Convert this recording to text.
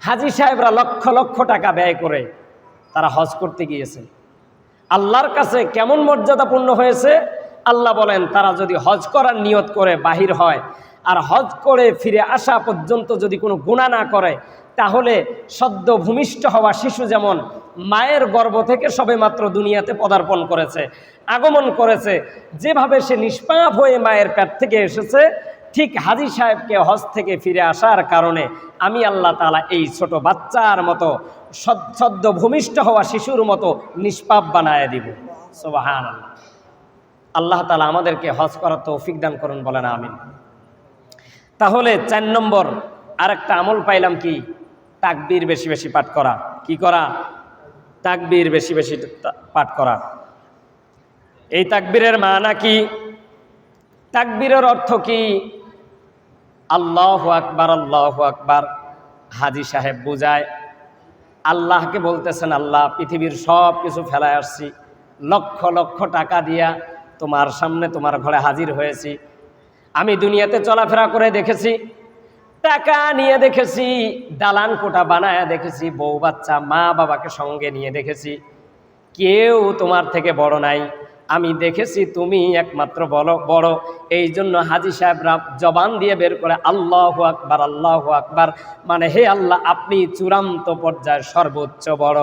হাজী সাহেবরা লক্ষ লক্ষ টাকা ব্যয় করে তারা হজ করতে গিয়েছে। আল্লাহর কাছে কেমন মর্যাদাপূর্ণ হয়েছে, আল্লাহ বলেন তারা যদি হজ করার নিয়ত করে বাহির হয় আর হজ করে ফিরে আসা পর্যন্ত যদি কোনো গুনাহ না করে, তাহলে সদ্য ভূমিষ্ঠ হওয়া শিশু যেমন মায়ের গর্ভ থেকে সবেমাত্র দুনিয়াতে পদার্পণ করেছে, আগমন করেছে, যেভাবে সে নিষ্পাপ হয়ে মায়ের পেট থেকে এসেছে, ঠিক হাজী সাহেবকে হজ থেকে ফিরে আসার কারণে আমি আল্লাহ তাআলা এই ছোট বাচ্চার মতো সদ্য ভূমিষ্ঠ হওয়া শিশুর মতো নিষ্পাপ বানায় দিব। সুবহানাল্লাহ। আল্লাহ তাআলা আমাদেরকে হজ করার তৌফিক দান করুন, বলেন আমিন। তাহলে 4 নম্বর আরেকটা আমল পাইলাম কি? তাকবীর বেশি বেশি পাঠ করা। কি করা? তাকবীর বেশি বেশি পাঠ করা। এই তাকবীরের মানা কি? তাকবীরের অর্থ কি? আল্লাহু আকবার, আল্লাহু আকবার। হাজী সাহেব বুঝায় আল্লাহকে বলতেছেন, আল্লাহ পৃথিবীর সব কিছু ফেলায় আসছি, লক্ষ লক্ষ টাকা দিয়া তোমার সামনে তোমার ঘরে হাজির হয়েছি। আমি দুনিয়াতে চলাফেরা করে দেখেছি, টাকা নিয়ে দেখেছি, দালান কোঠা বানায় দেখেছি, বউ বাচ্চা মা বাবাকে সঙ্গে নিয়ে দেখেছি, কেউ তোমার থেকে বড় নাই। আমি দেখেছি তুমি একমাত্র বড়। এই জন্য হাজী সাহেবরা জবান দিয়ে বের করে আল্লাহু আকবার, আল্লাহু আকবার, মানে হে আল্লাহ আপনি চূড়ান্ত পর্যায়ের সর্বোচ্চ বড়।